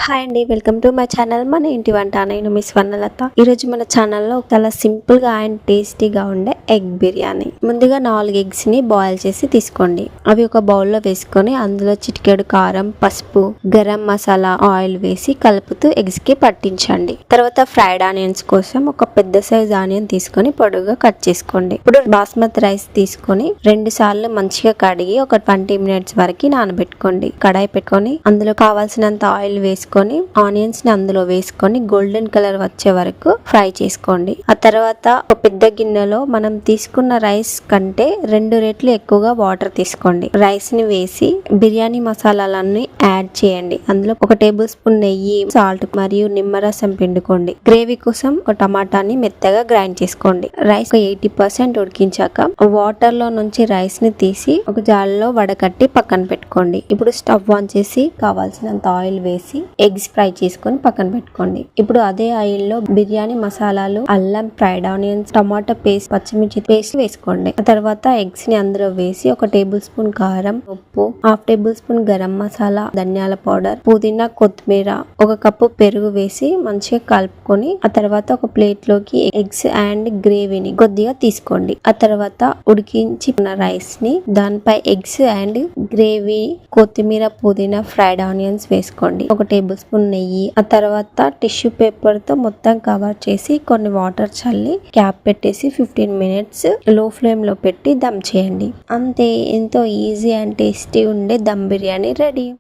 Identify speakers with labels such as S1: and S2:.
S1: Hi అండి, welcome to my channel మన ఇంటి వంట. నేను మిస్ స్వర్ణలత. ఈరోజు మన ఛానల్లో చాలా సింపుల్ గా అండ్ టేస్టీగా ఉండే ఎగ్ బిర్యానీ. ముందుగా 4 ఎగ్స్ ని బాయిల్ చేసి తీసుకోండి. అవి ఒక బౌల్లో వేసుకొని అందులో చిటికెడు కారం, పసుపు, గరం మసాలా, ఆయిల్ వేసి కలుపుతూ ఎగ్స్ కి పట్టించండి. తర్వాత ఫ్రైడ్ ఆనియన్స్ కోసం ఒక పెద్ద సైజ్ ఆనియన్ తీసుకొని పొడుగా కట్ చేసుకోండి. ఇప్పుడు బాస్మతి రైస్ తీసుకొని 2 సార్లు మంచిగా కడిగి ఒక 20 మినిట్స్ వరకు నానబెట్టుకోండి. కడాయి పెట్టుకొని అందులో కావాల్సినంత ఆయిల్ వేసుకొని ఆనియన్స్ ని అందులో వేసుకొని గోల్డెన్ కలర్ వచ్చే వరకు ఫ్రై చేసుకోండి. ఆ తర్వాత ఒక పెద్ద గిన్నెలో మనం తీసుకున్న రైస్ కంటే 2 రెట్లు ఎక్కువగా వాటర్ తీసుకోండి. రైస్ ని వేసి బిర్యానీ మసాలాలన్నీ యాడ్ చేయండి. అందులో 1 టేబుల్ స్పూన్ నెయ్యి, సాల్ట్ మరియు నిమ్మరసం పిండుకోండి. గ్రేవీ కోసం ఒక టమాటాని మెత్తగా గ్రైండ్ చేసుకోండి. రైస్ 80% ఉడికించాక వాటర్ లో నుంచి రైస్ ని తీసి ఒక జాలలో వడకట్టి పక్కన పెట్టుకోండి. ఇప్పుడు స్టవ్ ఆన్ చేసి కావాల్సినంత ఆయిల్ వేసి ఎగ్స్ ఫ్రై చేసుకొని పక్కన పెట్టుకోండి. ఇప్పుడు అదే ఆయిల్ లో బిర్యానీ మసాలాలు, అల్లం, ఫ్రైడ్ ఆనియన్స్, టమాటా పేస్ట్, పచ్చిమిర్చి పేస్ట్ వేసుకోండి. ఆ తర్వాత ఎగ్స్ ని అందులో వేసి 1 టేబుల్ స్పూన్ కారం, ఉప్పు, 1/2 టేబుల్ స్పూన్ గరం మసాలా, ధనియాల పౌడర్, పుదీనా, కొత్తిమీర, 1 కప్పు పెరుగు వేసి మంచిగా కలుపుకొని ఆ తర్వాత ఒక ప్లేట్ లోకి ఎగ్స్ అండ్ గ్రేవీని కొద్దిగా తీసుకోండి. ఆ తర్వాత ఉడికించిన రైస్ ని దానిపై ఎగ్స్ అండ్ గ్రేవీ, కొత్తిమీర, పుదీనా, ఫ్రైడ్ ఆనియన్స్ వేసుకోండి. 1 టేబుల్ స్పూన్ నెయ్యి, ఆ తర్వాత టిష్యూ పేపర్ తో మొత్తం కవర్ చేసి కొన్ని వాటర్ చల్లి క్యాప్ పెట్టేసి 15 మినిట్స్ లో ఫ్లేమ్ లో పెట్టి దమ్ చేయండి. అంతే, ఎంతో ఈజీ అండ్ టేస్టీ ఉండే దమ్ బిర్యానీ రెడీ.